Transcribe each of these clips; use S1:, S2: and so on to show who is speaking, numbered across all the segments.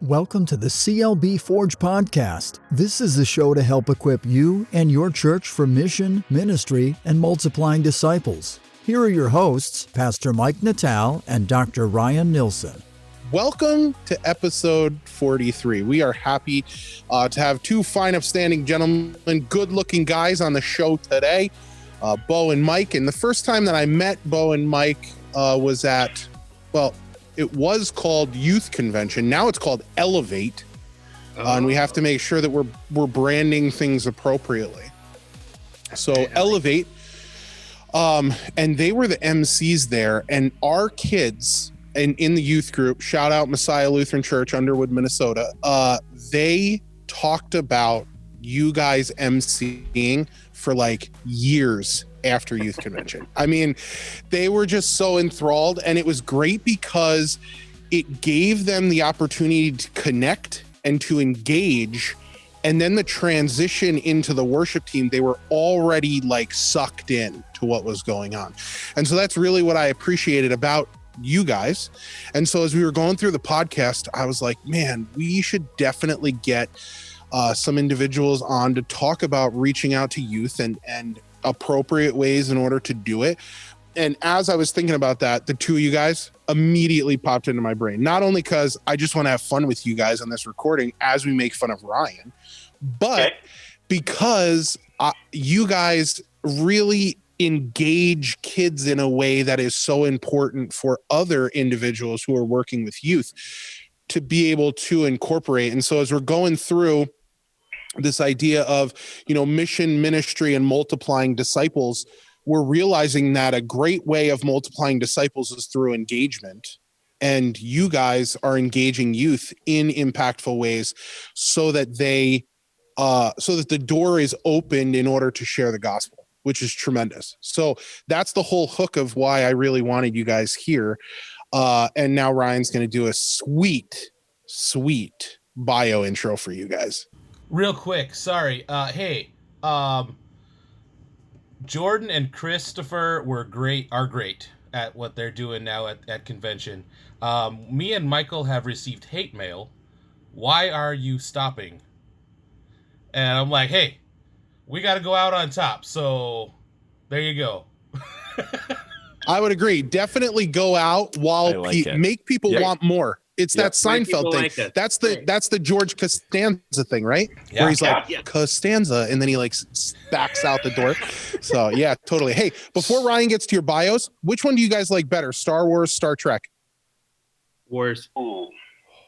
S1: Welcome to the CLB Forge podcast. This is the show to help equip you and your church for mission, ministry, and multiplying disciples. Here are your hosts, Pastor Mike Natal and Dr. Ryan Nilsson.
S2: Welcome to episode 43. We are happy to have two fine, upstanding gentlemen, good-looking guys on the show today, Beau and Mike. And the first time that I met Beau and Mike was at, it was called Youth Convention. Now it's called Elevate. And we have to make sure that we're branding things appropriately. So Elevate, and they were the MCs there, and our kids in the youth group, shout out Messiah Lutheran Church, Underwood, Minnesota. They talked about you guys MCing for like years after Youth Convention. I mean, they were just so enthralled, and it was great because it gave them the opportunity to connect and to engage. And then the transition into the worship team, they were already like sucked in to what was going on. And so that's really what I appreciated about you guys. And so as we were going through the podcast, I was like, man, we should definitely get some individuals on to talk about reaching out to youth and appropriate ways in order to do it. And as I was thinking about that, the two of you guys immediately popped into my brain, not only because I just want to have fun with you guys on this recording as we make fun of Ryan, but because you guys really engage kids in a way that is so important for other individuals who are working with youth to be able to incorporate. And so as we're going through this idea of, mission, ministry, and multiplying disciples, we're realizing that a great way of multiplying disciples is through engagement. And you guys are engaging youth in impactful ways so that the door is opened in order to share the gospel, which is tremendous. So that's the whole hook of why I really wanted you guys here. And now Ryan's going to do a sweet bio intro for you guys.
S3: Real quick, sorry. Jordan and Christopher are great at what they're doing now at convention. Me and Michael have received hate mail. Why are you stopping? And I'm like, hey, we got to go out on top. So there you go.
S2: I would agree. Definitely go out while make people want more. It's that Seinfeld thing. That's the George Costanza thing, right? Yeah. Where he's like, Costanza, and then he like backs out the door. So yeah, totally. Hey, before Ryan gets to your bios, which one do you guys like better? Star Wars, Star Trek?
S4: Wars. Ooh.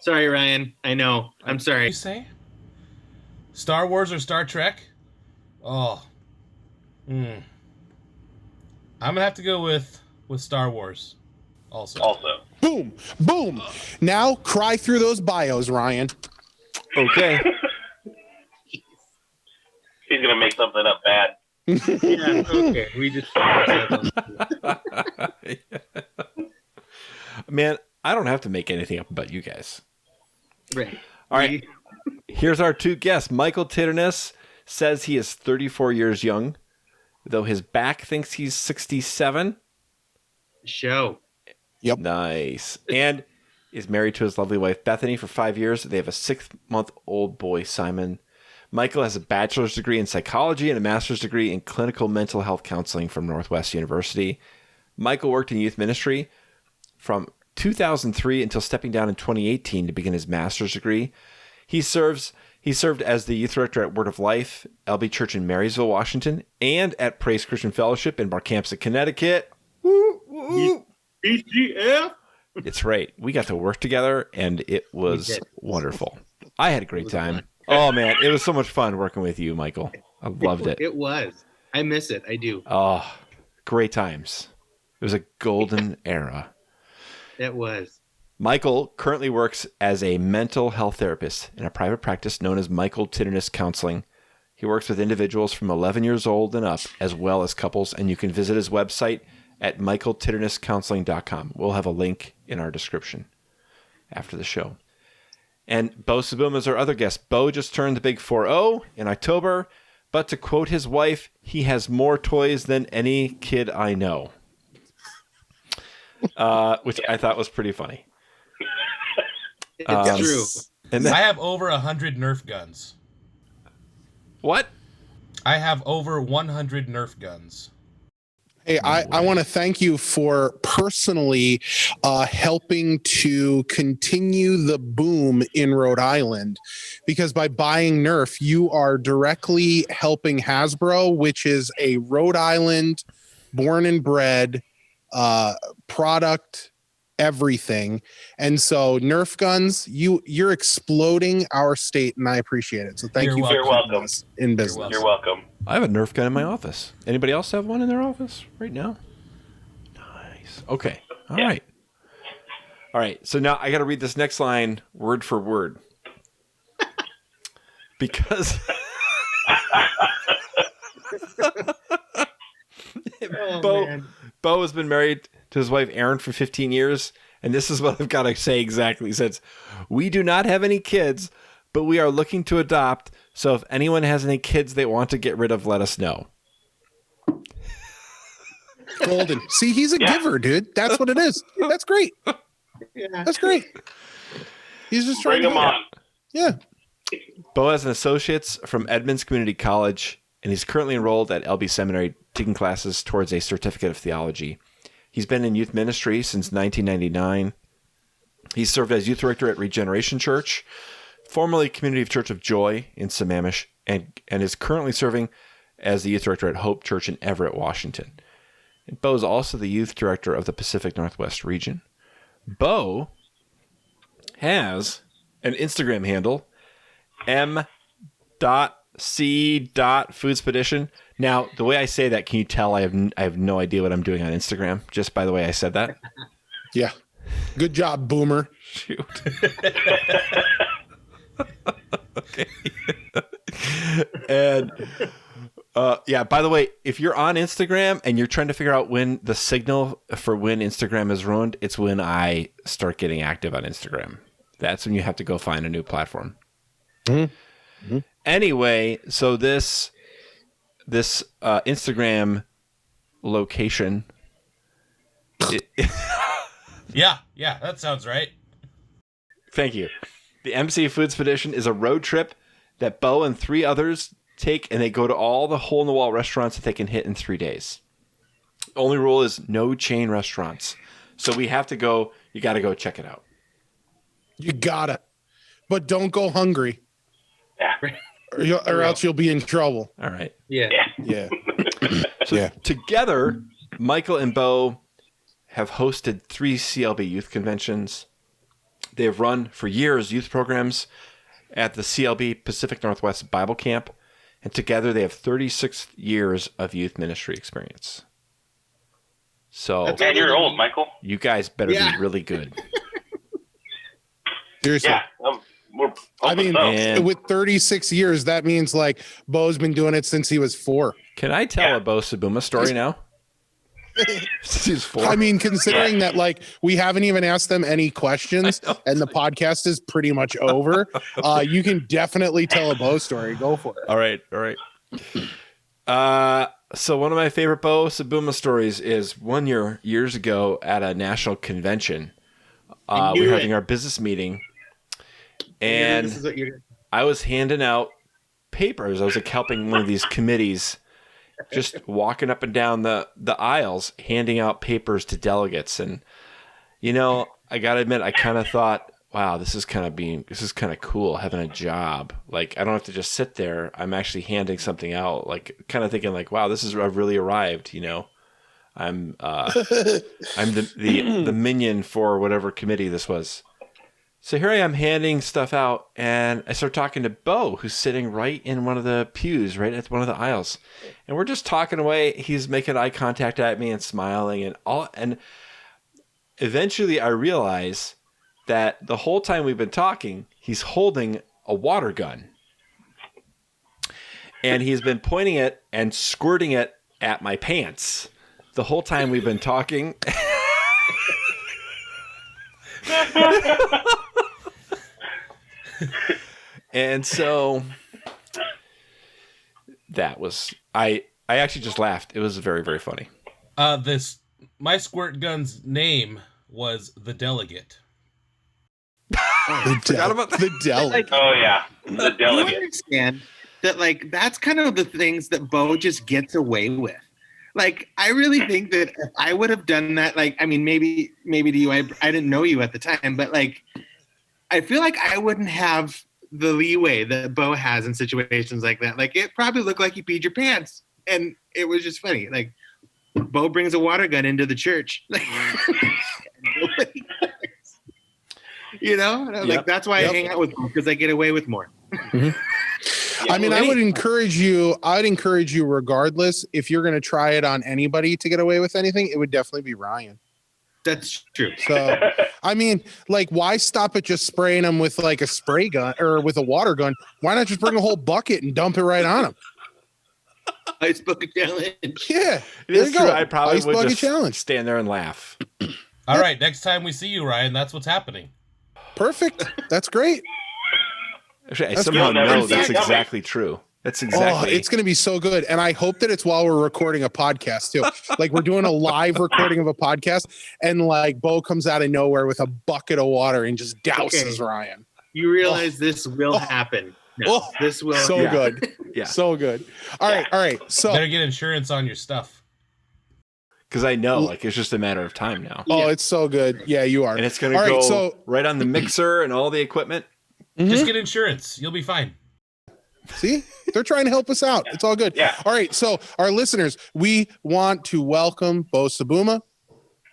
S4: Sorry, Ryan. I know. I'm sorry.
S3: What did you say? Star Wars or Star Trek? Oh. I'm gonna have to go with Star Wars. Also.
S2: Boom. Now cry through those bios, Ryan.
S5: Okay.
S6: He's gonna make something up bad.
S4: Yeah, okay. We just
S5: Man, I don't have to make anything up about you guys.
S4: Right.
S5: All right. Here's our two guests. Michael Titterness says he is 34 years young, though his back thinks he's 67.
S4: Show.
S2: Yep.
S5: Nice. And is married to his lovely wife, Bethany, for 5 years. They have a 6-month-old boy, Simon. Michael has a bachelor's degree in psychology and a master's degree in clinical mental health counseling from Northwest University. Michael worked in youth ministry from 2003 until stepping down in 2018 to begin his master's degree. He served as the youth director at Word of Life, LB Church in Marysville, Washington, and at Praise Christian Fellowship in Barkampsett, Connecticut. Woo, woo.
S4: BGF.
S5: It's right. We got to work together, and it was wonderful. I had a great time. Oh, man. It was so much fun working with you, Michael. I loved it.
S4: It was. I miss it. I do.
S5: Oh, great times. It was a golden era.
S4: It was.
S5: Michael currently works as a mental health therapist in a private practice known as Michael Titterness Counseling. He works with individuals from 11 years old and up, as well as couples, and you can visit his website at michaeltitternesscounseling.com. We'll have a link in our description after the show. And Beau Sibuma is our other guest. Beau just turned the big 4-0 in October, but to quote his wife, he has more toys than any kid I know. Which I thought was pretty funny.
S4: It's true.
S5: And then,
S3: I have over 100 Nerf guns.
S5: what?
S3: I have over 100 Nerf guns.
S2: Hey, I
S5: way.
S2: want to thank you for personally helping to continue the boom in Rhode Island, because by buying Nerf, you are directly helping Hasbro, which is a Rhode Island born and bred product, everything. And so Nerf guns, you're exploding our state, and I appreciate it. So thank
S3: You're
S2: you for
S3: welcome.
S2: keeping us in business.
S6: You're welcome.
S5: I have a Nerf gun in my office. Anybody else have one in their office right now? Nice. Okay. All right. All right. So now I got to read this next line word for word. Because Beau has been married to his wife Erin for 15 years, and this is what I've got to say exactly. He says, "We do not have any kids, but we are looking to adopt. So if anyone has any kids they want to get rid of, let us know."
S2: Golden. See, he's a giver, dude. That's what it is. That's great. That's great. He's just trying
S6: Bring
S2: to
S6: them
S2: help.
S6: on.
S2: Yeah.
S5: Beau has an associate's from Edmonds Community College, and he's currently enrolled at LB Seminary, taking classes towards a certificate of theology. He's been in youth ministry since 1999. He's served as youth director at Regeneration Church, formerly Community of Church of Joy in Sammamish, and is currently serving as the youth director at Hope Church in Everett, Washington. And Beau is also the youth director of the Pacific Northwest region. Beau has an Instagram handle, m.c.foodspedition. Now, the way I say that, can you tell I have no idea what I'm doing on Instagram, just by the way I said that?
S2: Yeah. Good job, Boomer.
S5: Shoot. Okay. And yeah, by the way, if you're on Instagram and you're trying to figure out when the signal for when Instagram is ruined, it's when I start getting active on Instagram. That's when you have to go find a new platform.
S2: Mm-hmm.
S5: Anyway, so this Instagram location.
S3: Yeah, that sounds right.
S5: Thank you. The MC Food Expedition is a road trip that Beau and 3 others take, and they go to all the hole-in-the-wall restaurants that they can hit in 3 days. The only rule is no chain restaurants. So we have to go. You got to go check it out.
S2: You gotta. But don't go hungry,
S6: Yeah.
S2: or else you'll be in trouble.
S5: All right.
S4: Yeah.
S2: Yeah.
S5: So together, Michael and Beau have hosted 3 CLB youth conventions. They have run for years youth programs at the CLB Pacific Northwest Bible Camp, and together they have 36 years of youth ministry experience. So
S6: And you're old, Michael.
S5: you guys better be really good.
S2: Seriously.
S6: Yeah. We're
S2: I mean,
S5: And-
S2: with 36 years, that means like Beau's been doing it since he was 4.
S5: Can I tell a Beau Sibuma story now? He's 4.
S2: I mean, considering that like we haven't even asked them any questions and the podcast is pretty much over, you can definitely tell a Beau story. Go for it.
S5: All right. So one of my favorite Beau Sibuma stories is one years ago at a national convention. We were having our business meeting, and
S4: This is what you're.
S5: I was handing out papers. I was like helping one of these committees, just walking up and down the aisles, handing out papers to delegates. And, you know, I got to admit, I kind of thought, wow, this is kind of cool having a job. Like, I don't have to just sit there. I'm actually handing something out, like kind of thinking like, wow, I've really arrived, you know. I'm the minion for whatever committee this was. So here I am handing stuff out, and I start talking to Beau, who's sitting right in one of the pews, right at one of the aisles. And we're just talking away. He's making eye contact at me and smiling and eventually I realize that the whole time we've been talking, he's holding a water gun. And he's been pointing it and squirting it at my pants the whole time we've been talking. And so that was I actually just laughed. It was very, very funny.
S3: My squirt gun's name was the Delegate.
S5: Forgot about that.
S2: The delegate.
S6: Oh yeah, the
S4: You
S6: delegate.
S4: understand that, like, that's kind of the things that Beau just gets away with. Like, I really think that if I would have done that, like, I mean, maybe to you, I didn't know you at the time, but like, I feel like I wouldn't have the leeway that Beau has in situations like that. Like, it probably looked like you peed your pants, and it was just funny. Like, Beau brings a water gun into the church. You know, like, that's why I hang out with Beau, because I get away with more.
S2: I mean, I would encourage you. I'd encourage you, regardless, if you're going to try it on anybody to get away with anything, it would definitely be Ryan.
S4: That's true.
S2: So, I mean, like, why stop at just spraying them with like a spray gun or with a water gun? Why not just bring a whole bucket and dump it right on them?
S4: Ice bucket challenge.
S2: Yeah,
S5: It is true. I probably
S2: Ice
S5: would
S2: bucket
S5: just
S2: challenge.
S5: stand there and laugh.
S3: All right, next time we see you, Ryan, that's what's happening.
S2: Perfect. That's great.
S5: Actually, I
S2: That's
S5: somehow
S6: good. You'll never
S5: know
S6: see
S5: that's
S6: it coming.
S5: exactly true. That's exactly.
S2: Oh, it's going to be so good. And I hope that it's while we're recording a podcast too. Like, we're doing a live recording of a podcast, and like Beau comes out of nowhere with a bucket of water and just douses Ryan.
S4: You realize this will happen. No,
S2: Oh,
S4: this will.
S2: So
S5: Yeah.
S2: good.
S5: Yeah.
S2: So good. All right. So,
S3: Better get insurance on your stuff.
S5: Because I know, like, it's just a matter of time now.
S2: oh, it's so good. Yeah, you are.
S5: And it's going to
S2: All
S5: go
S2: right, so-
S5: right on the mixer and all the equipment.
S3: Just get insurance. You'll be fine.
S2: See, they're trying to help us out. It's all good.
S6: Yeah.
S2: All right. So, our listeners, we want to welcome Beau Sibuma,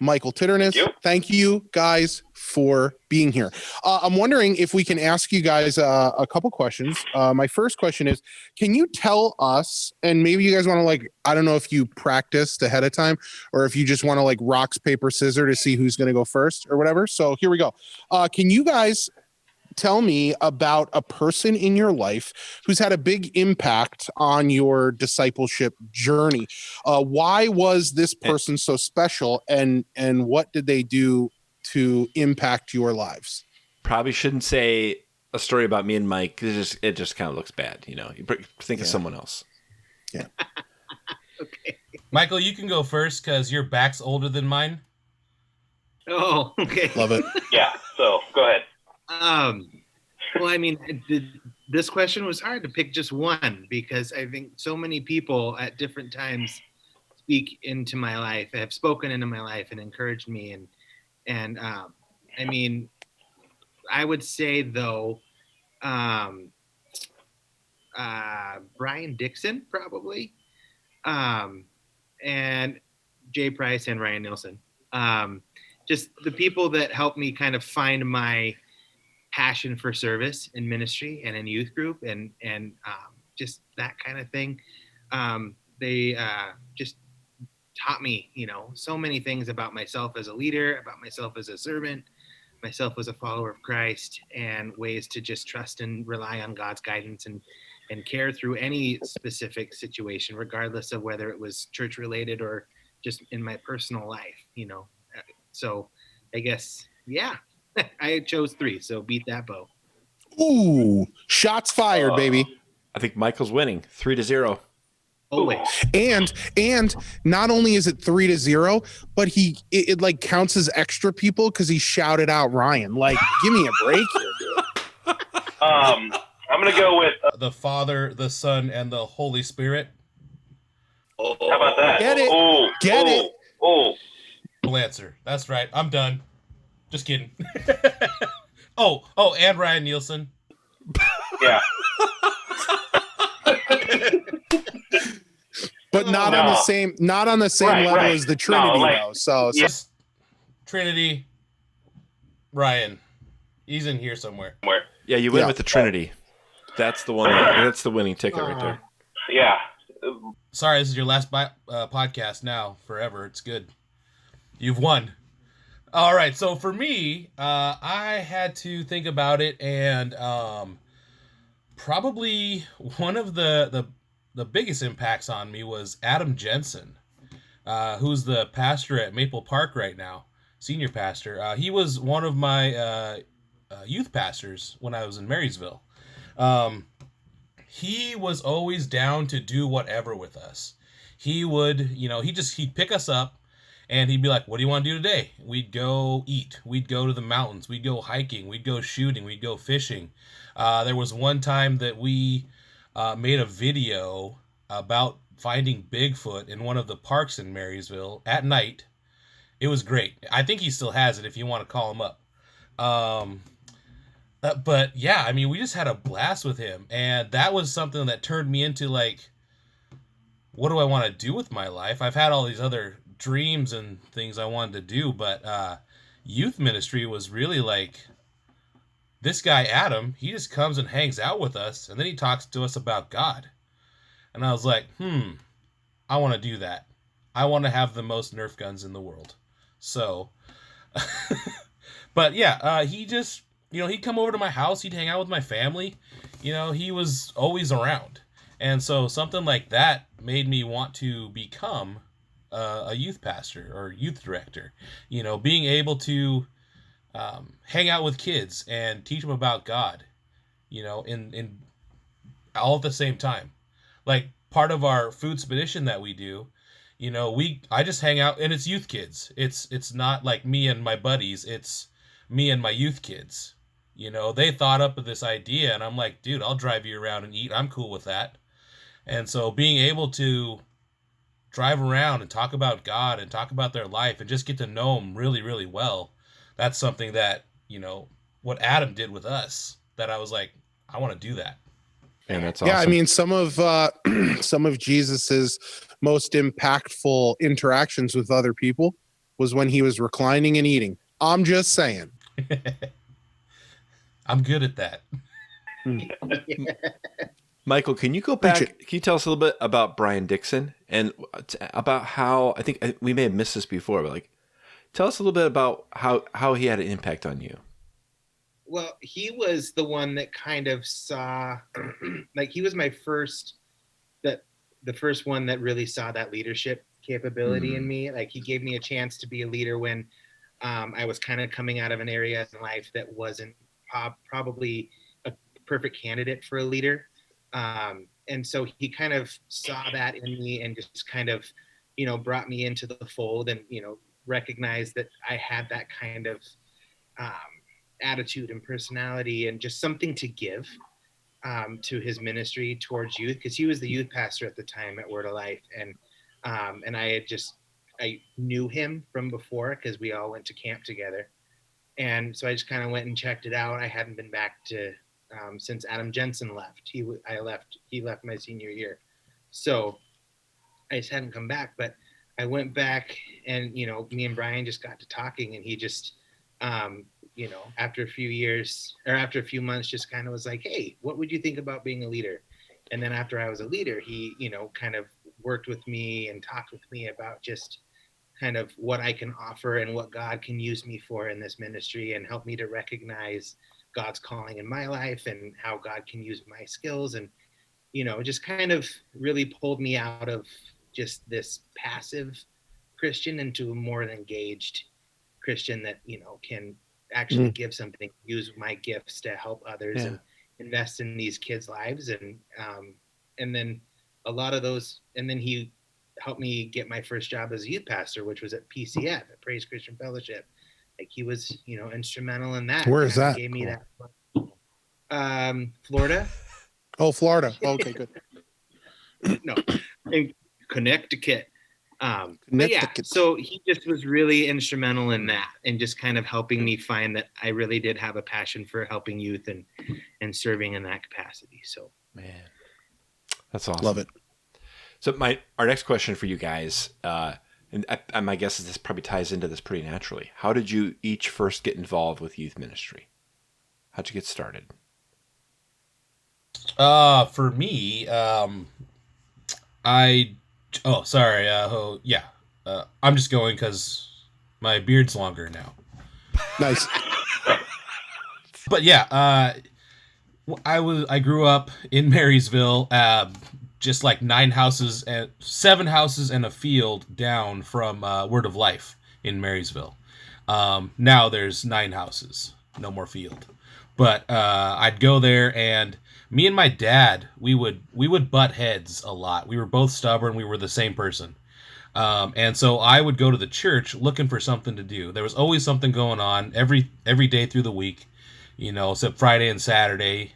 S2: Michael Titterness. Thank you guys for being here. I'm wondering if we can ask you guys a couple questions. My first question is, can you tell us, and maybe you guys want to, like, I don't know if you practiced ahead of time or if you just want to, like, rocks, paper, scissors to see who's going to go first or whatever. So here we go. Can you guys tell me about a person in your life who's had a big impact on your discipleship journey? Why was this person so special, and what did they do to impact your lives?
S5: Probably shouldn't say a story about me and Mike. It just kind of looks bad, you know. You think of someone else.
S2: Yeah.
S4: Okay.
S3: Michael, you can go first because your back's older than mine.
S4: Oh, okay.
S2: Love it.
S6: Yeah. So go ahead.
S4: Well, I mean, this question was hard to pick just one, because I think so many people at different times speak into my life, have spoken into my life and encouraged me. And I mean, I would say though, Brian Dixon probably, and Jay Price and Ryan Nielsen. Just the people that helped me kind of find my passion for service and ministry and in youth group and just that kind of thing. They just taught me, you know, so many things about myself as a leader, about myself as a servant, myself as a follower of Christ, and ways to just trust and rely on God's guidance and care through any specific situation, regardless of whether it was church related or just in my personal life, you know. So I guess, yeah. I chose 3, so beat that, Beau.
S2: Ooh, shots fired, baby.
S5: I think Michael's winning 3-0.
S4: Always.
S2: And not only is it 3-0, but it like counts as extra people because he shouted out Ryan. Like, give me a break here, dude.
S6: I'm gonna go with.
S3: The Father, the Son, and the Holy Spirit.
S6: How about that?
S2: Get it.
S6: Oh,
S2: Get it.
S6: Oh.
S3: Full answer. That's right. I'm done. Just kidding. Oh, and Ryan Nielsen.
S6: Yeah.
S2: But not on the same level
S6: right.
S2: as the Trinity,
S6: No, like-
S2: though. So
S3: Yes. Trinity. Ryan. He's in here somewhere.
S5: Yeah, you win
S2: Yeah.
S5: with the Trinity. That's the one. That's the winning ticket right there.
S6: Yeah.
S3: Sorry, this is your last podcast now. Forever. It's good. You've won. All right. So for me, I had to think about it, and probably one of the biggest impacts on me was Adam Jensen, who's the pastor at Maple Park right now, senior pastor. He was one of my youth pastors when I was in Marysville. He was always down to do whatever with us. He would, he'd pick us up And he'd be like, what do you want to do today? We'd go eat. We'd go to the mountains. We'd go hiking. We'd go shooting. We'd go fishing. There was one time that we made a video about finding Bigfoot in one of the parks in Marysville at night. It was great. I think he still has it if you want to call him up. But yeah, I mean, we just had a blast with him. And that was something that turned me into like, what do I want to do with my life? I've had all these other dreams and things I wanted to do, but youth ministry was really like, this guy Adam, he just comes and hangs out with us, and then he talks to us about God. And I was like, I want to do that. I want to have the most Nerf guns in the world. So, but yeah, he just, he'd come over to my house, he'd hang out with my family. He was always around. And so something like that made me want to become a youth pastor or youth director. Being able to hang out with kids and teach them about God, in all at the same time. Like part of our food expedition that we do, I just hang out, and it's youth kids. It's not like me and my buddies. It's me and my youth kids. They thought up of this idea, and I'm like, dude, I'll drive you around and eat. I'm cool with that. And so being able to drive around and talk about God and talk about their life and just get to know them really, really well, that's something that, what Adam did with us, that I was like, I want to do that.
S5: And that's awesome.
S2: Yeah, I mean, some of Jesus's most impactful interactions with other people was when he was reclining and eating. I'm just saying.
S3: I'm good at that.
S5: Michael, can you go back? Can you tell us a little bit about Brian Dixon and about how, I think we may have missed this before, but like, tell us a little bit about how he had an impact on you.
S4: Well, he was the one that kind of saw, like he was my the first one that really saw that leadership capability in me. Like he gave me a chance to be a leader when I was kind of coming out of an area in life that wasn't probably a perfect candidate for a leader. And so he kind of saw that in me and just kind of, brought me into the fold and, recognized that I had that kind of attitude and personality and just something to give to his ministry towards youth, because he was the youth pastor at the time at Word of Life. And I knew him from before because we all went to camp together. And so I just kind of went and checked it out. I hadn't been back to since Adam Jensen left. He left my senior year. So I just hadn't come back, but I went back and, me and Brian just got to talking, and he just, after a few months, just kind of was like, hey, what would you think about being a leader? And then after I was a leader, he, kind of worked with me and talked with me about just kind of what I can offer and what God can use me for in this ministry, and help me to recognize God's calling in my life and how God can use my skills, and, just kind of really pulled me out of just this passive Christian into a more engaged Christian that, can actually give something, use my gifts to help others and invest in these kids' lives. And then a lot of those, and then he helped me get my first job as a youth pastor, which was at PCF, at Praise Christian Fellowship. Like he was, instrumental in that.
S2: Where is that?
S4: Gave me that. Florida.
S2: Oh, Florida. Okay, good.
S4: No, in Connecticut. But yeah, so he just was really instrumental in that, and just kind of helping me find that I really did have a passion for helping youth and serving in that capacity. So,
S5: man, that's awesome.
S2: Love it.
S5: So our next question for you guys, and my guess is this probably ties into this pretty naturally. How did you each first get involved with youth ministry? How'd you get started?
S3: For me, I'm just going because my beard's longer now.
S2: Nice.
S3: But yeah, I grew up in Marysville, just like 7 houses and a field down from Word of Life in Marysville. Now there's 9 houses, no more field. But I'd go there, and me and my dad, we would butt heads a lot. We were both stubborn. We were the same person. And so I would go to the church looking for something to do. There was always something going on every day through the week, except Friday and Saturday,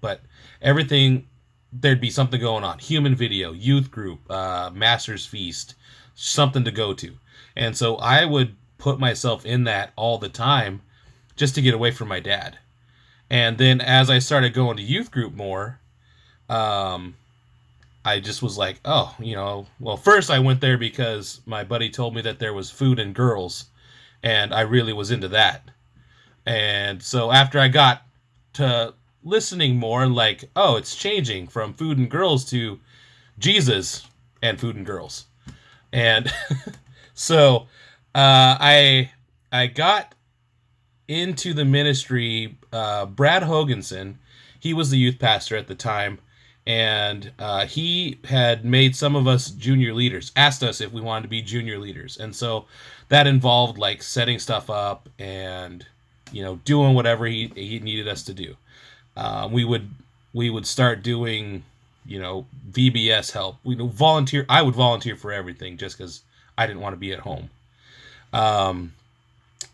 S3: but everything, there'd be something going on. Human video, youth group, master's feast, something to go to. And so I would put myself in that all the time just to get away from my dad. And then as I started going to youth group more, I just was like, well, first I went there because my buddy told me that there was food and girls, and I really was into that. And so after I got to listening more, like, oh, it's changing from food and girls to Jesus and food and girls. And so I got into the ministry. Brad Hoganson, he was the youth pastor at the time, and he had made some of us junior leaders, asked us if we wanted to be junior leaders. And so that involved like setting stuff up and, doing whatever he needed us to do. We would start doing, VBS help. We volunteer. I would volunteer for everything just because I didn't want to be at home.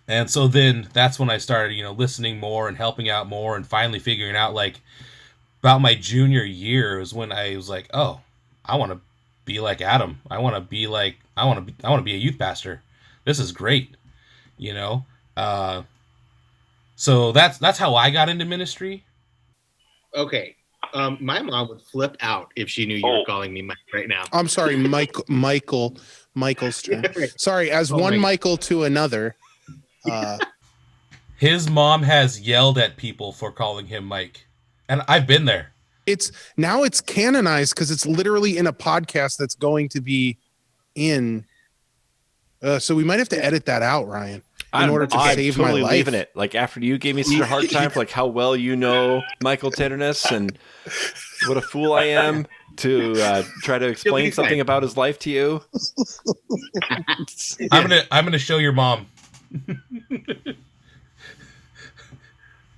S3: And so then that's when I started, listening more and helping out more and finally figuring out like about my junior year is when I was like, oh, I want to be like Adam. I want to be a youth pastor. This is great. So that's how I got into ministry.
S4: Okay. My mom would flip out if she knew you were calling me Mike right now.
S2: I'm sorry, Michael's turn. Sorry, as one Michael to another.
S3: His mom has yelled at people for calling him Mike, and I've been there.
S2: It's canonized because it's literally in a podcast that's going to be in. So we might have to edit that out, Ryan, in order to save my life.
S5: Leaving it. Like after you gave me such a hard time for like how well you know Michael Titterness and what a fool I am to try to explain something about his life to you.
S3: I'm gonna show your mom.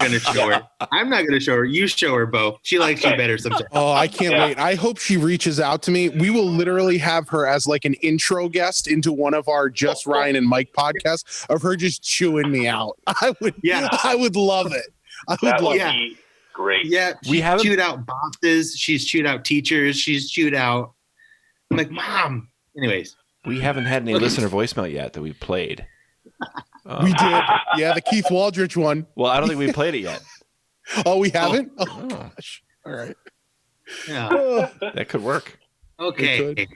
S4: Gonna show her. I'm not gonna show her. You show her, Beau. She likes you better sometimes.
S2: Oh, I can't wait. I hope she reaches out to me. We will literally have her as like an intro guest into one of our Just Ryan and Mike podcasts of her just chewing me out. I would love it.
S6: That would be great.
S4: Yeah, she's chewed out bosses. She's chewed out teachers. She's chewed out. I'm like, Mom. Anyways,
S5: we haven't had any listener voicemail yet that we've played.
S2: We did. Yeah, the Keith Waldrich one.
S5: Well, I don't think we played it yet.
S2: Oh, we haven't? Oh, gosh. All right.
S4: Yeah.
S5: That could work.
S4: Okay.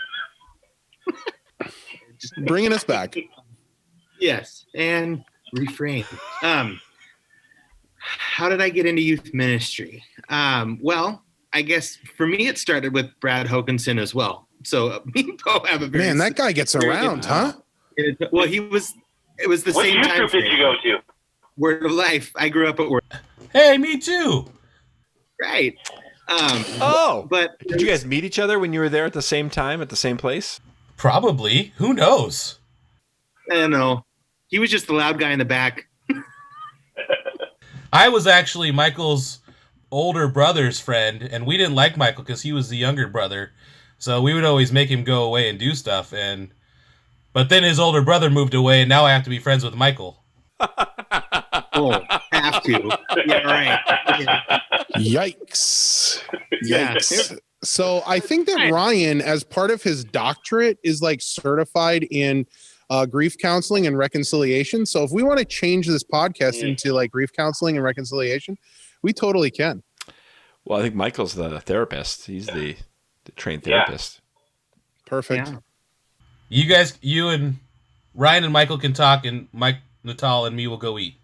S2: Just bringing us back.
S4: Yes. And refrain. How did I get into youth ministry? Well, I guess for me, it started with Brad Hoganson as well. So me and Beau have a very...
S2: Man, that guy gets around, huh?
S4: Well, it was the same time.
S6: What youth group did you go to?
S4: Word of Life. I grew up at Word.
S3: Hey, me too.
S4: Right.
S5: But did you guys meet each other when you were there at the same time at the same place?
S3: Probably. Who knows?
S4: I don't know. He was just the loud guy in the back.
S3: I was actually Michael's older brother's friend, and we didn't like Michael because he was the younger brother. So we would always make him go away and do stuff, but then his older brother moved away, and now I have to be friends with Michael.
S4: Oh, have to. Yeah, right. Yeah.
S2: Yikes. So I think that Ryan, as part of his doctorate, is like certified in grief counseling and reconciliation. So if we want to change this podcast into like grief counseling and reconciliation, we totally can.
S5: Well, I think Michael's the therapist. He's the trained therapist.
S2: Perfect.
S4: Yeah.
S3: You and Ryan and Michael can talk, and Mike, Natal, and me will go eat.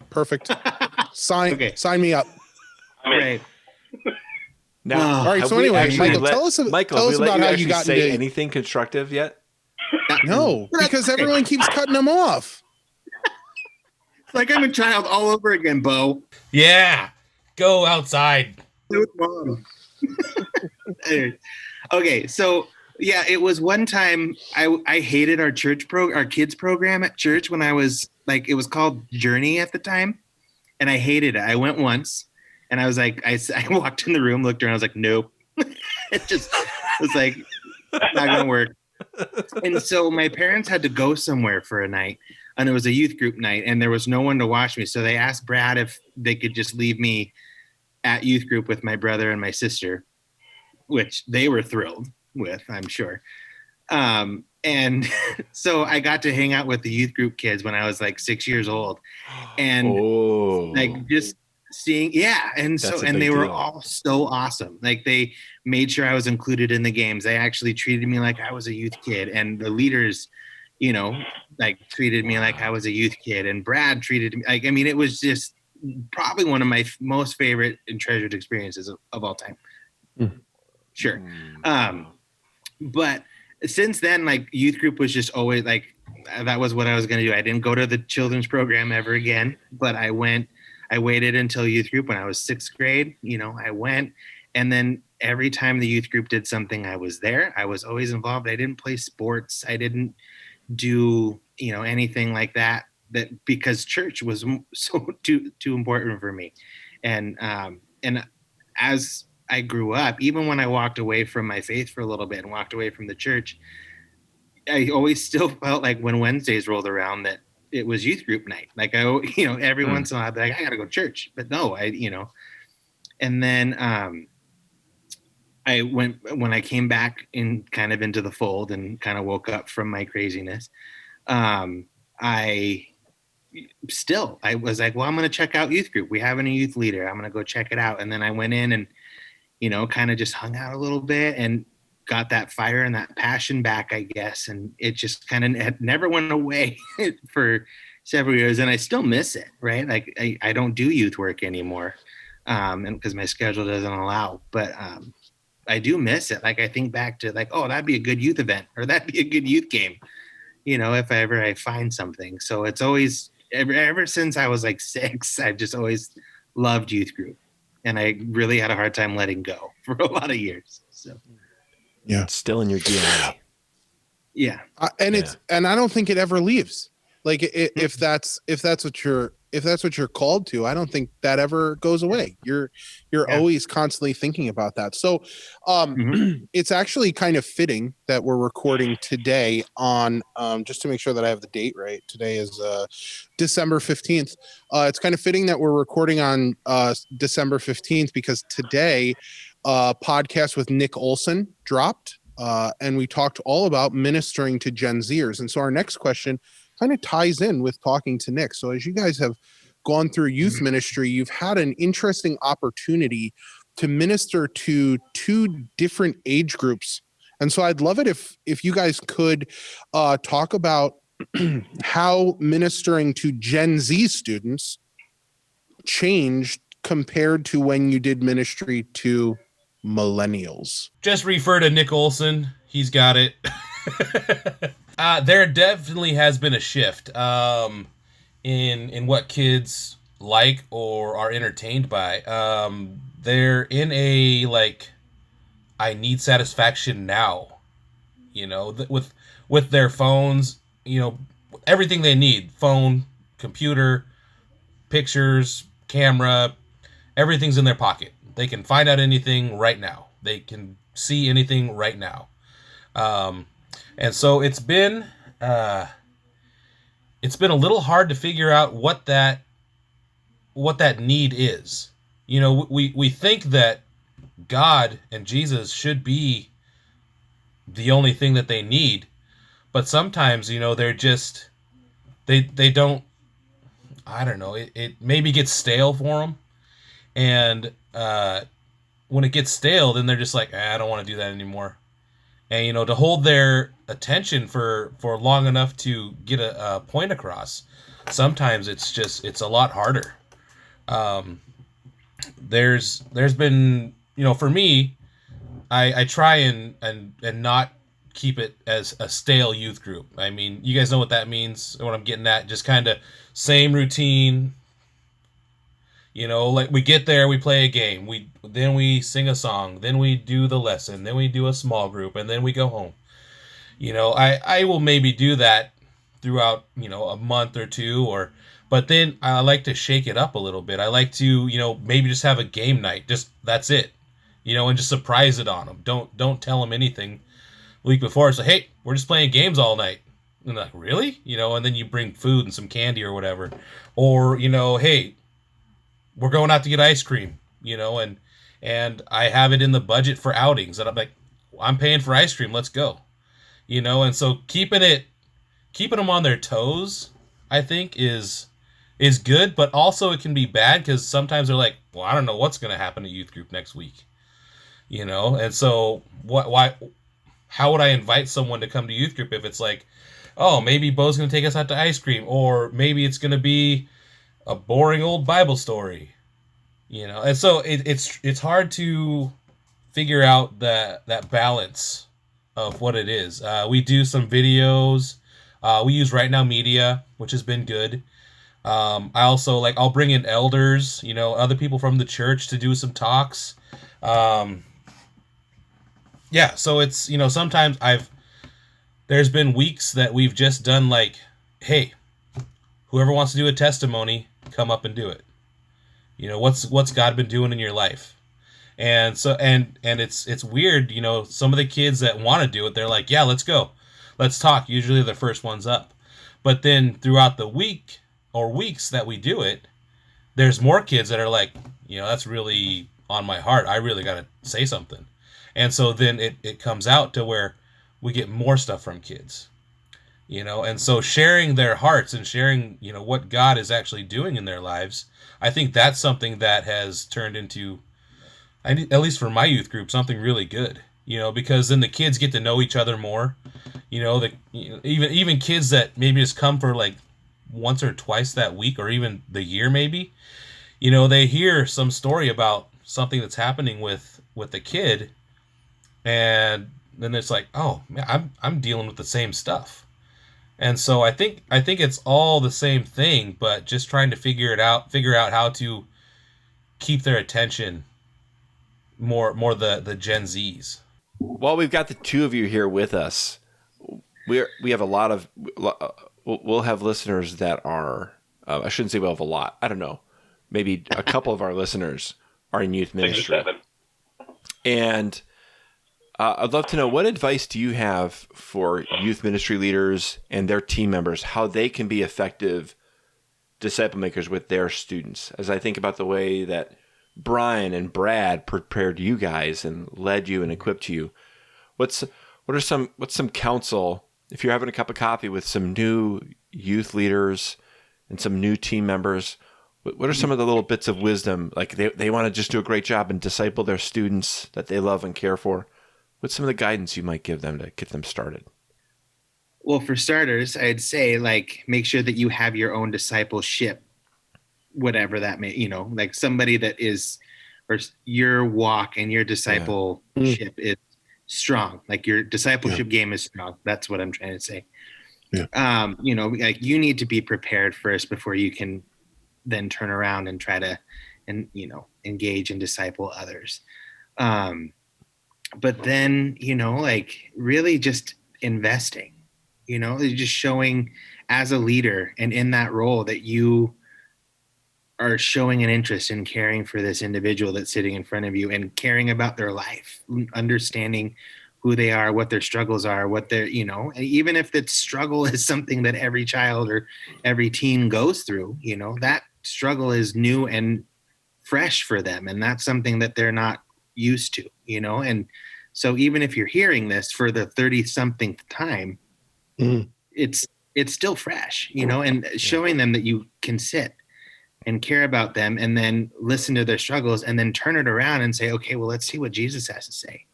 S2: Perfect. Sign me up.
S4: Right.
S5: Now,
S2: all right. So anyway, Michael, tell us about how you got into
S5: anything constructive yet.
S2: No, because everyone keeps cutting them off.
S4: It's like I'm a child all over again, Beau.
S3: Yeah, go outside.
S4: Okay, so yeah, it was one time I hated our kids program at church when I was like, it was called Journey at the time, and I hated it. I went once, and I was like, I walked in the room, looked around, I was like, nope. It just was like not gonna work. And so my parents had to go somewhere for a night, and it was a youth group night, and there was no one to watch me. So they asked Brad if they could just leave me at youth group with my brother and my sister, which they were thrilled with, I'm sure. And so I got to hang out with the youth group kids when I was like 6 years old, and like just seeing, yeah. And so, and they were all so awesome. Like they made sure I was included in the games. They actually treated me like I was a youth kid, and the leaders, you know, like treated me like I was a youth kid, and Brad treated me like, I mean, it was just probably one of my most favorite and treasured experiences of all time. Sure. But since then, like youth group was just always like, that was what I was going to do. I didn't go to the children's program ever again, but I waited until youth group when I was 6th grade, you know, I went, and then every time the youth group did something, I was there. I was always involved. I didn't play sports. I didn't do, you know, anything like that, because church was so too important for me. And as I grew up, even when I walked away from my faith for a little bit and walked away from the church, I always still felt like when Wednesdays rolled around that it was youth group night. Like every once in a while I'd be like, I gotta go to church, but no, and then when I came back in kind of into the fold and kind of woke up from my craziness, I was like, well, I'm going to check out youth group. We have a new youth leader. I'm going to go check it out. And then I went in and, you know, kind of just hung out a little bit and got that fire and that passion back, I guess. And it just kind of never went away for several years. And I still miss it, right? Like I don't do youth work anymore, and because my schedule doesn't allow, but I do miss it. Like I think back to like, oh, that'd be a good youth event, or that'd be a good youth game, you know, if I find something. So it's always, ever since I was like 6, I've just always loved youth group, and I really had a hard time letting go for a lot of years. So
S5: yeah, it's still in your DNA.
S4: Yeah,
S2: and I don't think it ever leaves. Like if that's what you're called to, I don't think that ever goes away. You're always constantly thinking about that. So it's actually kind of fitting that we're recording today on, just to make sure that I have the date right. Today is December 15th. It's kind of fitting that we're recording on December 15th, because today podcast with Nick Olson dropped, and we talked all about ministering to Gen Zers. And so our next question kind of ties in with talking to Nick. So as you guys have gone through youth ministry, you've had an interesting opportunity to minister to 2 different age groups. And so I'd love it if you guys could talk about how ministering to Gen Z students changed compared to when you did ministry to millennials.
S3: Just refer to Nick Olson. He's got it. There definitely has been a shift in what kids like or are entertained by. They're in a like, I need satisfaction now, you know, with their phones, you know, everything they need, phone, computer, pictures, camera, everything's in their pocket. They can find out anything right now. They can see anything right now. And so it's been a little hard to figure out what that need is. You know, we think that God and Jesus should be the only thing that they need, but sometimes, you know, they're just, they don't, I don't know, it maybe gets stale for them. And when it gets stale, then they're just like, I don't want to do that anymore. And, you know, to hold their attention for long enough to get a point across, sometimes it's a lot harder. There's been, you know, for me, I try and not keep it as a stale youth group. I mean, you guys know what that means, what I'm getting at, just kind of same routine. You know, like we get there, we play a game, then we sing a song, then we do the lesson, then we do a small group, and then we go home. You know, I will maybe do that throughout, you know, a month or two, but then I like to shake it up a little bit. I like to, you know, maybe just have a game night, just that's it, you know, and just surprise it on them. Don't tell them anything, week before, it's like, hey, we're just playing games all night. And they're like, really? And then you bring food and some candy or whatever. Or, hey, we're going out to get ice cream, and I have it in the budget for outings. And I'm like, I'm paying for ice cream. Let's go. And so keeping them on their toes, I think is good, but also it can be bad because sometimes they're like, well, I don't know what's going to happen at youth group next week, and so how would I invite someone to come to youth group if it's like, oh, maybe Beau's going to take us out to ice cream, or maybe it's going to be a boring old Bible story, and so it's hard to figure out that balance of what it is. We do some videos. We use Right Now Media, which has been good. I also I'll bring in elders, other people from the church to do some talks. Yeah, so it's, sometimes there's been weeks that we've just done hey, whoever wants to do a testimony, come up and do it. What's God been doing in your life? And so, and it's weird, some of the kids that want to do it, they're like, yeah, let's go. Let's talk. Usually they're the first ones up. But then throughout the week or weeks that we do it, there's more kids that are like, that's really on my heart. I really got to say something. And so then it comes out to where we get more stuff from kids, and so sharing their hearts and sharing, what God is actually doing in their lives. I think that's something that has turned into, at least for my youth group, something really good, because then the kids get to know each other more, even kids that maybe just come for once or twice that week or even the year, maybe, they hear some story about something that's happening with the kid. And then it's like, oh man, I'm dealing with the same stuff. And so I think it's all the same thing, but just trying to figure out how to keep their attention more the Gen Zs.
S5: Well, we've got the two of you here with us. We have a lot of we'll have listeners that are I shouldn't say we'll have a lot. I don't know. Maybe a couple of our listeners are in youth ministry. And I'd love to know, what advice do you have for youth ministry leaders and their team members, how they can be effective disciple makers with their students? As I think about the way that Brian and Brad prepared you guys and led you and equipped you, what's some counsel if you're having a cup of coffee with some new youth leaders and some new team members? What are some of the little bits of wisdom? Like they want to just do a great job and disciple their students that they love and care for. What's some of the guidance you might give them to get them started?
S4: Well, for starters, I'd say make sure that you have your own discipleship, whatever that may, somebody that is, or your walk and your discipleship is strong. Your discipleship game is strong. That's what I'm trying to say. Yeah. You need to be prepared first before you can then turn around and try to, engage and disciple others. But then, really just investing, just showing as a leader and in that role that you are showing an interest in caring for this individual that's sitting in front of you and caring about their life, understanding who they are, what their struggles are, what they're, even if that struggle is something that every child or every teen goes through, that struggle is new and fresh for them. And that's something that they're not used to, and so even if you're hearing this for the 30-something time, it's still fresh, and showing them that you can sit and care about them and then listen to their struggles and then turn it around and say, okay, well, let's see what Jesus has to say.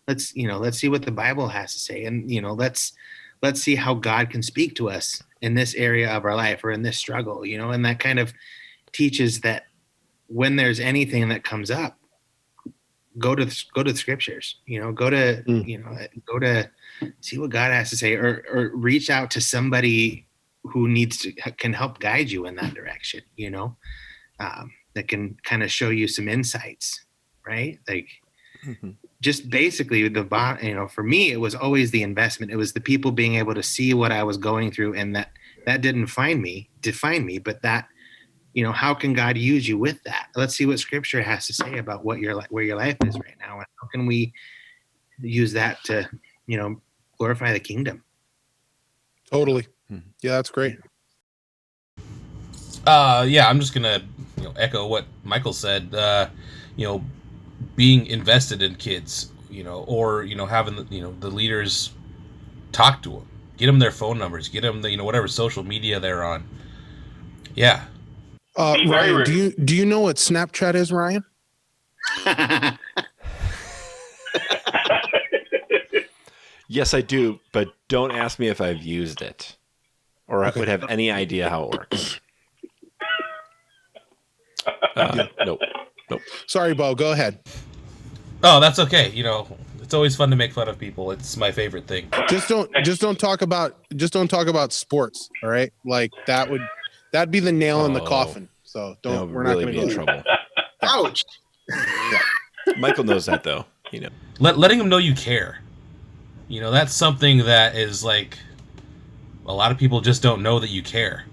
S4: Let's see what the Bible has to say. And, let's see how God can speak to us in this area of our life or in this struggle, and that kind of teaches that when there's anything that comes up, go to the scriptures, go to see what God has to say, or reach out to somebody who can help guide you in that direction, that can kind of show you some insights, right? Just basically for me, it was always the investment. It was the people being able to see what I was going through, and that didn't define me, but that, how can God use you with that? Let's see what scripture has to say about where your life is right now. And how can we use that to, glorify the kingdom.
S2: Totally. Yeah, that's great.
S3: Yeah, I'm just gonna echo what Michael said. Being invested in kids, or having the leaders talk to them, get them their phone numbers, get them whatever social media they're on. Yeah.
S2: Ryan, do you know what Snapchat is, Ryan?
S5: Yes, I do, but don't ask me if I've used it or I would have any idea how it works. Nope.
S2: Sorry, Beau. Go ahead.
S3: Oh, that's okay. It's always fun to make fun of people. It's my favorite thing.
S2: Just don't talk about sports. All right, like that'd be the nail in the coffin. So don't. We're
S5: really
S2: not going to
S5: be
S2: go
S5: in trouble.
S4: Ouch.
S2: Yeah.
S5: Michael knows that though.
S3: Letting them know you care. That's something that is like a lot of people just don't know that you care.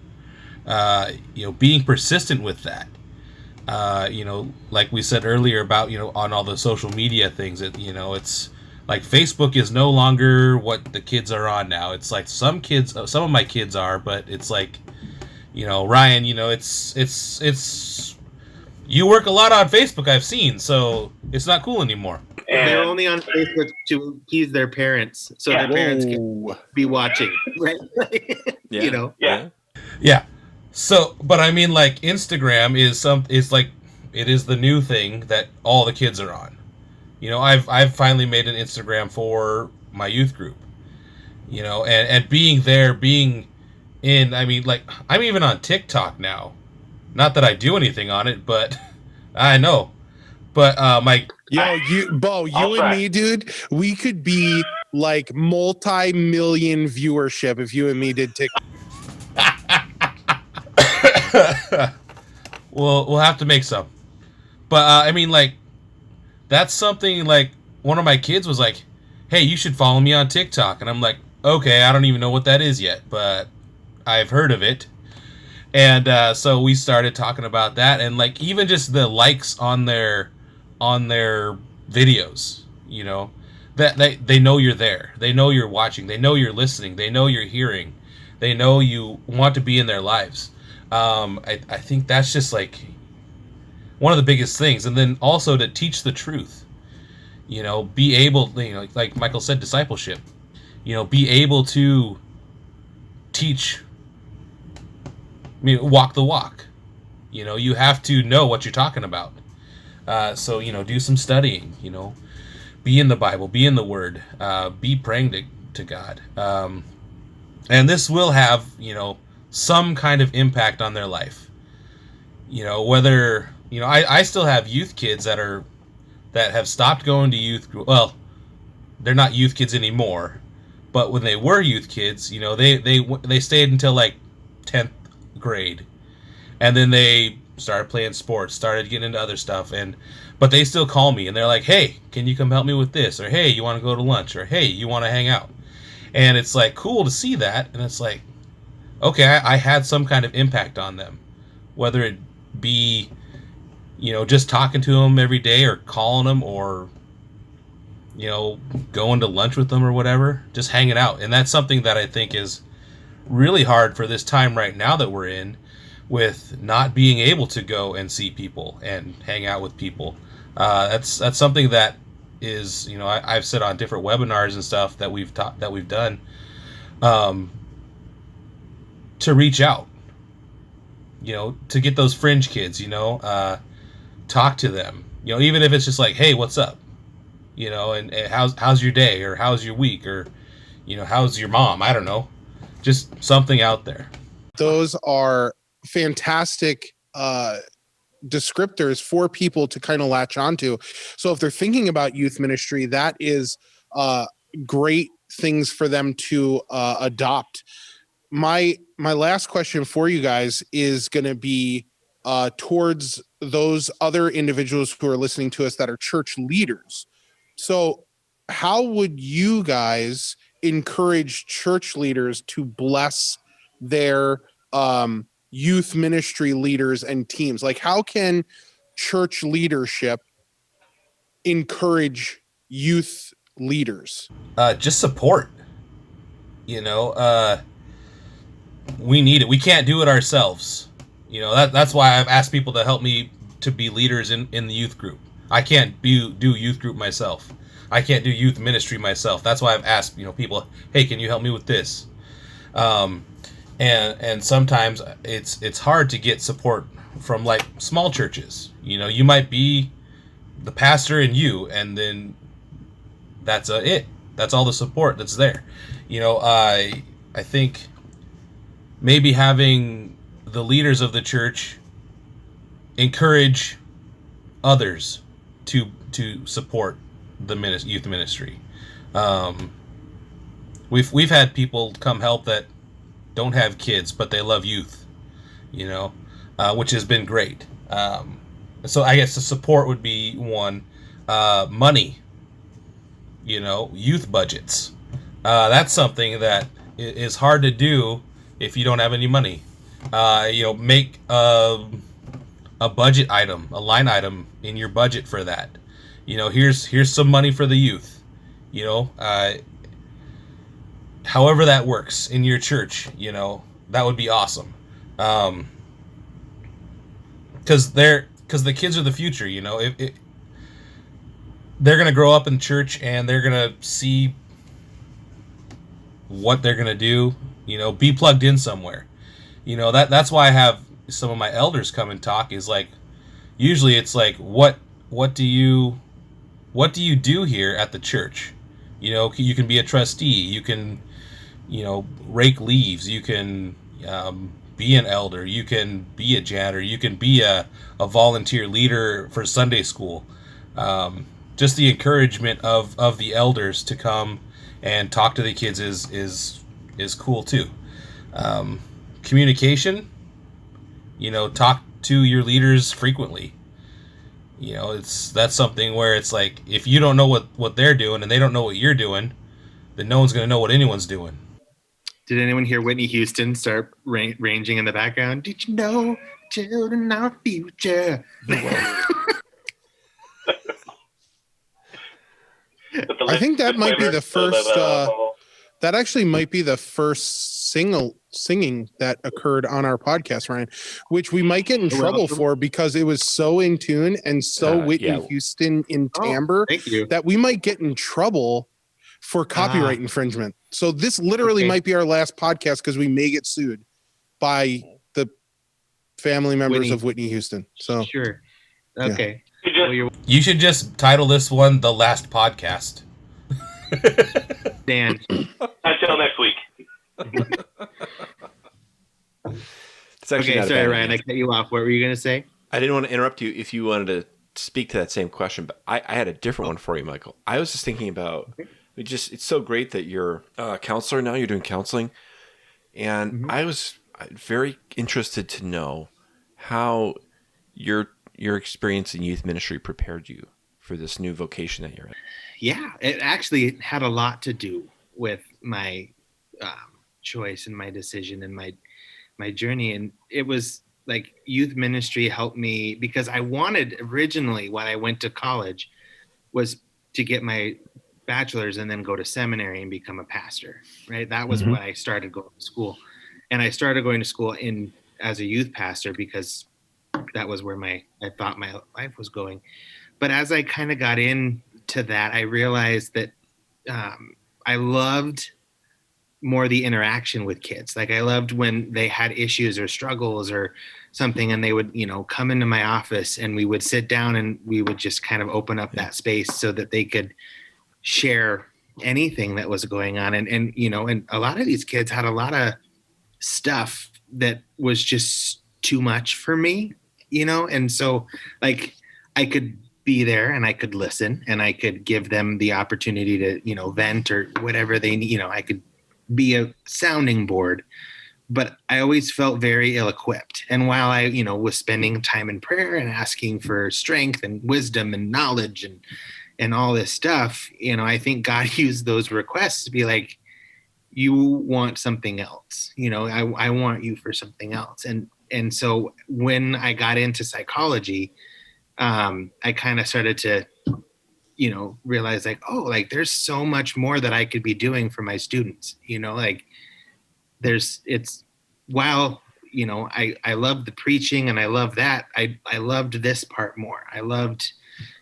S3: Being persistent with that. Like we said earlier about, on all the social media things, it's like Facebook is no longer what the kids are on now. It's like some of my kids are, but it's like, Ryan, it's you work a lot on Facebook, I've seen, so it's not cool anymore.
S4: They're only on Facebook to appease their parents, so their parents can be watching, right?
S3: Yeah. So, but I mean, like, Instagram is like, it is the new thing that all the kids are on. I've finally made an Instagram for my youth group. And being in, I mean, like, I'm even on TikTok now. Not that I do anything on it, but I know. But
S2: Beau, you and me, dude, we could be like multi-million viewership if you and me did TikTok.
S3: We'll have to make some. But I mean, like, that's something like one of my kids was like, "Hey, you should follow me on TikTok," and I'm like, "Okay, I don't even know what that is yet, but I've heard of it." And so we started talking about that, and like even just the likes on their videos, that they know you're there, they know you're watching, they know you're listening, they know you're hearing, they know you want to be in their lives. I think that's just like one of the biggest things. And then also to teach the truth, be able, like Michael said, discipleship, be able to teach, walk the walk. You have to know what you're talking about. So, do some studying, be in the Bible, be in the Word, be praying to God. And this will have, some kind of impact on their life. Whether, I still have youth kids that have stopped going to youth group. Well, they're not youth kids anymore, but when they were youth kids, they stayed until like 10th grade, and then they started playing sports, started getting into other stuff, but they still call me and they're like, "Hey, can you come help me with this?" Or, "Hey, you want to go to lunch?" Or, "Hey, you want to hang out?" And it's like cool to see that, and it's like, okay, I had some kind of impact on them, whether it be, just talking to them every day or calling them or, going to lunch with them or whatever, just hanging out. And that's something that I think is really hard for this time right now that we're in, with not being able to go and see people and hang out with people. That's something that is, I've said on different webinars and stuff that we've done, to reach out, to get those fringe kids, talk to them, even if it's just like, "Hey, what's up?" And how's your day, or how's your week, or, how's your mom? I don't know, just something out there.
S2: Those are fantastic descriptors for people to kind of latch onto. So if they're thinking about youth ministry, that is great things for them to adopt. My last question for you guys is going to be towards those other individuals who are listening to us that are church leaders. So how would you guys encourage church leaders to bless their youth ministry leaders and teams? Like, how can church leadership encourage youth leaders?
S3: Just support. You know, we need it. We can't do it ourselves. You know, that's why I've asked people to help me to be leaders in the youth group. I can't do youth group myself. I can't do youth ministry myself. That's why I've asked, people, hey, can you help me with this? And sometimes it's hard to get support from like small churches. You might be the pastor and and then that's it. That's all the support that's there. I think maybe having the leaders of the church encourage others to support the youth ministry. We've had people come help that don't have kids, but they love youth, which has been great. So I guess the support would be one. Money, youth budgets. That's something that is hard to do if you don't have any money. Make a budget item, a line item in your budget for that. Here's some money for the youth. However that works in your church, that would be awesome. Because the kids are the future. They're gonna grow up in church and they're gonna see what they're gonna do. Be plugged in somewhere. That's why I have some of my elders come and talk. Is like, usually it's like, what do you do here at the church? You can be a trustee. You can, rake leaves. You can be an elder. You can be a janitor. You can be a volunteer leader for Sunday school. Just the encouragement of the elders to come and talk to the kids is cool too. Communication, talk to your leaders frequently. That's something where it's like, if you don't know what they're doing and they don't know what you're doing, then no one's going to know what anyone's doing.
S4: Did anyone hear Whitney Houston start ranging in the background? Did you know children are future?
S2: I think that might be the first. That actually might be the first singing that occurred on our podcast, Ryan, which we might get in trouble for because it was so in tune and so Whitney Houston in timbre that we might get in trouble for copyright infringement. So this literally might be our last podcast because we may get sued by the family members of Whitney Houston. So
S4: sure, okay.
S6: Yeah.
S3: You should just title this one "The Last Podcast."
S4: Dan.
S6: Until next week.
S4: Okay, sorry, Ryan. I cut you off. What were you going to say?
S5: I didn't want to interrupt you if you wanted to speak to that same question, but I had a different one for you, Michael. I was just thinking about it's so great that you're a counselor now. You're doing counseling, and I was very interested to know how your experience in youth ministry prepared you for this new vocation that you're in.
S4: Yeah, it actually had a lot to do with my choice and my decision and my journey. And it was like youth ministry helped me because I wanted originally, when I went to college, was to get my bachelor's and then go to seminary and become a pastor, right? That was when I started going to school. And I started going to school as a youth pastor because that was where I thought my life was going. But as I kind of got into that, I realized that I loved more the interaction with kids. Like I loved when they had issues or struggles or something, and they would, come into my office and we would sit down and we would just kind of open up that space so that they could share anything that was going on. And a lot of these kids had a lot of stuff that was just too much for me, and so like I could be there and I could listen and I could give them the opportunity to, vent or whatever they need. I could be a sounding board, but I always felt very ill-equipped. And while I, was spending time in prayer and asking for strength and wisdom and knowledge and all this stuff, I think God used those requests to be like, you want something else, I want you for something else. And so when I got into psychology, I kind of started to realize like, oh, like there's so much more that I could be doing for my students, like while, I loved the preaching and I love that. I loved this part more. I loved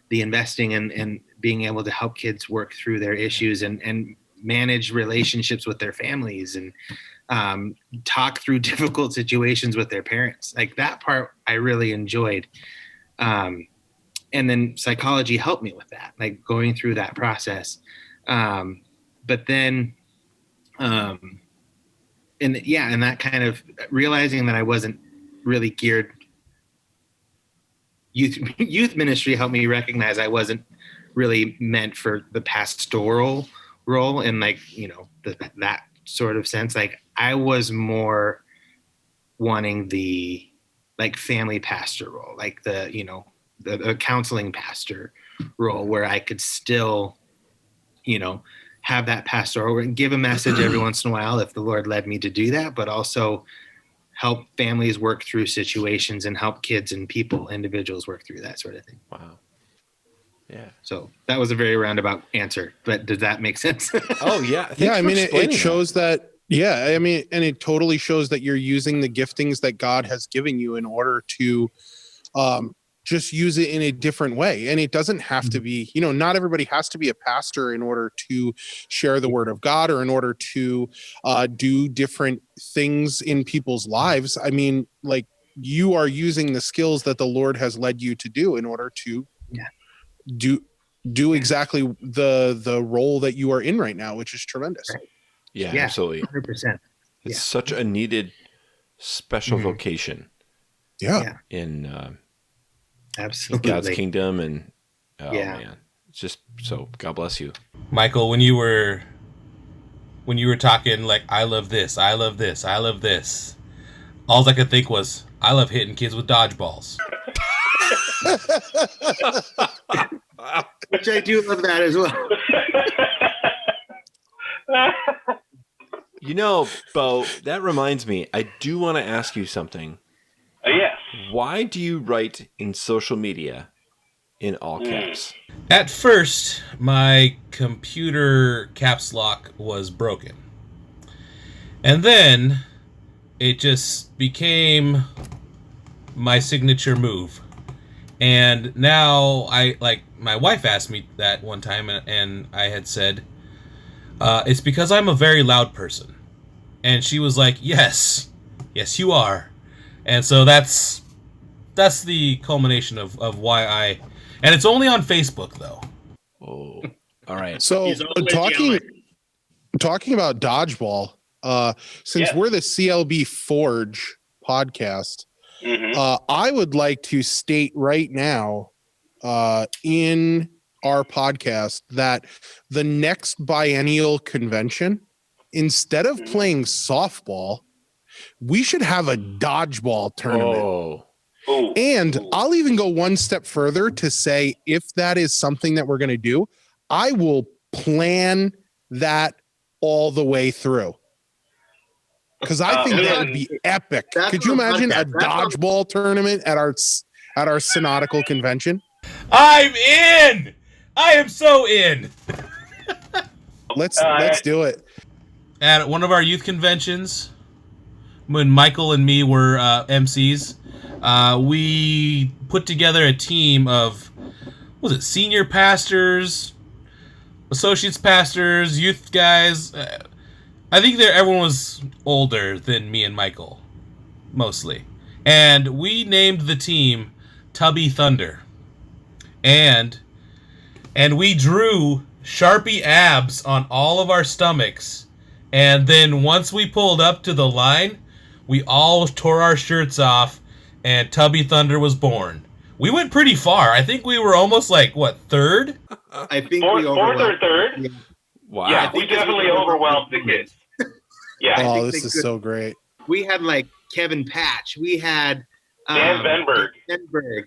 S4: the investing and being able to help kids work through their issues and manage relationships with their families and talk through difficult situations with their parents. Like that part I really enjoyed. And then psychology helped me with that, like going through that process. But then, and that kind of realizing that I wasn't really geared. Youth ministry helped me recognize I wasn't really meant for the pastoral role in like, that sort of sense. Like I was more wanting the like family pastor role, like the counseling pastor role where I could still, have that pastoral and give a message every once in a while if the Lord led me to do that, but also help families work through situations and help kids and individuals work through that sort of thing.
S5: Wow. Yeah.
S4: So that was a very roundabout answer, but does that make sense?
S5: Oh yeah.
S2: Yeah. I mean, it shows that. Yeah. I mean, and it totally shows that you're using the giftings that God has given you in order to, just use it in a different way. And it doesn't have to be, not everybody has to be a pastor in order to share the word of God or in order to do different things in people's lives. I mean, like you are using the skills that the Lord has led you to do in order to do exactly the role that you are in right now, which is tremendous.
S4: Right.
S5: Yeah, absolutely.
S4: 100%.
S5: It's such a needed special vocation.
S2: Yeah.
S5: In
S4: absolutely
S5: God's kingdom and man, it's just so God bless you,
S3: Michael. When you were talking like I love this, I love this, I love this, all I could think was I love hitting kids with dodgeballs.
S4: Which I do love that as well.
S5: Beau, that reminds me, I do want to ask you something.
S6: Yes.
S5: Why do you write in social media in all caps?
S3: At first, my computer caps lock was broken. And then it just became my signature move. And now my wife asked me that one time and I had said, it's because I'm a very loud person. And she was like, yes, you are. And so that's the culmination of why and it's only on Facebook though.
S5: Oh, all right.
S2: So talking about dodgeball, since we're the CLB Forge podcast, I would like to state right now in our podcast that the next biennial convention, instead of playing softball, we should have a dodgeball tournament. I'll even go one step further to say, if that is something that we're going to do, I will plan that all the way through. Because I think that would be epic. Could you imagine a dodgeball tournament at our synodical convention?
S3: I'm in. I am so in.
S2: Let's do it.
S3: At one of our youth conventions, when Michael and me were MCs, we put together a team of, senior pastors, associates pastors, youth guys. I think everyone was older than me and Michael, mostly. And we named the team Tubby Thunder. And we drew Sharpie abs on all of our stomachs. And then once we pulled up to the line, we all tore our shirts off, and Tubby Thunder was born. We went pretty far. I think we were almost third?
S4: I think
S6: fourth or third.
S4: Yeah.
S5: Wow.
S6: Yeah, we definitely overwhelmed the kids. Yeah.
S2: Oh, this is so great.
S4: We had Kevin Patch. We had
S6: Dan Benberg.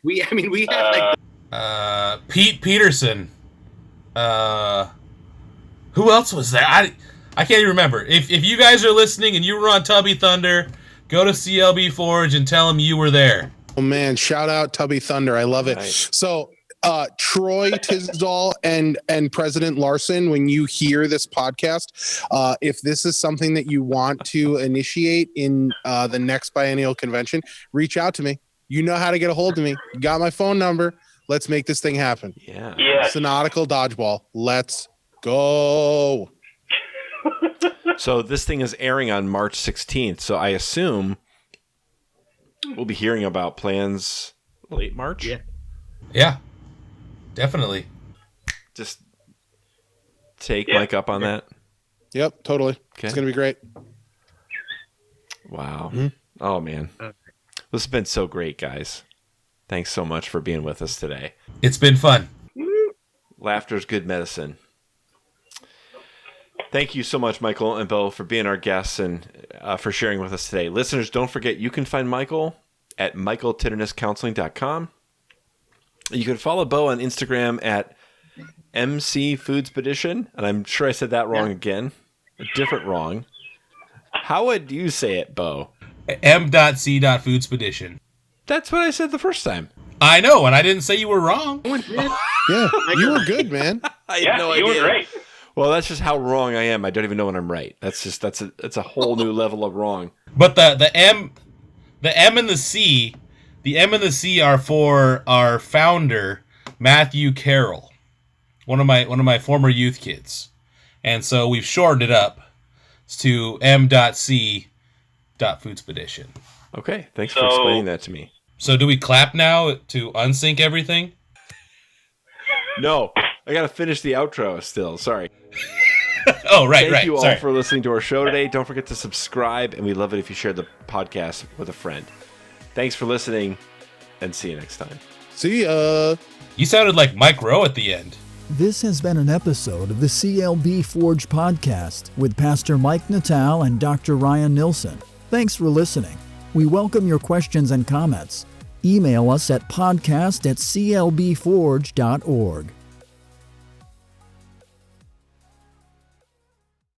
S4: We had
S3: Pete Peterson. Who else was there? I can't even remember. If you guys are listening and you were on Tubby Thunder, go to CLB Forge and tell them you were there.
S2: Oh man, shout out Tubby Thunder. I love it.
S5: Nice.
S2: So Troy Tisdall and President Larson, when you hear this podcast, if this is something that you want to initiate in the next biennial convention, reach out to me. You know how to get a hold of me. You got my phone number. Let's make this thing happen.
S5: Yeah.
S2: Synodical dodgeball. Let's go.
S5: So this thing is airing on March 16th. So I assume we'll be hearing about plans late March.
S3: Yeah, definitely.
S5: Just take Mike up on that.
S2: Yep, totally.
S5: Okay.
S2: It's going to be great.
S5: Wow. Mm-hmm. Oh, man. This has been so great, guys. Thanks so much for being with us today.
S3: It's been fun.
S5: Laughter's good medicine. Thank you so much, Michael and Beau, for being our guests and for sharing with us today. Listeners, don't forget, you can find Michael at michaeltitternesscounseling.com. You can follow Beau on Instagram at mcfoodspedition, and I'm sure I said that wrong again. A different wrong. How would you say it, Beau?
S3: m.c.foodspedition.
S5: That's what I said the first time.
S3: I know, and I didn't say you were wrong.
S2: Yeah, you were good, man.
S5: I had no idea.
S6: You were great.
S5: Well, that's just how wrong I am. I don't even know when I'm right. That's a whole new level of wrong.
S3: But the M and the C, are for our founder, Matthew Carroll, one of my former youth kids, and so we've shortened it up to m.c.foodspedition.
S5: Okay, thanks for explaining that to me.
S3: So do we clap now to unsync everything?
S5: No, I got to finish the outro still. Sorry.
S3: Oh, right.
S5: Thank you all
S3: Sorry.
S5: for listening to our show today. Don't forget to subscribe, and we'd love it if you shared the podcast with a friend. Thanks for listening, and see you next time.
S2: See ya.
S3: You sounded like Mike Rowe at the end.
S1: This has been an episode of the CLB Forge podcast with Pastor Mike Natal and Dr. Ryan Nilsson. Thanks for listening. We welcome your questions and comments. Email us at podcast@clbforge.org.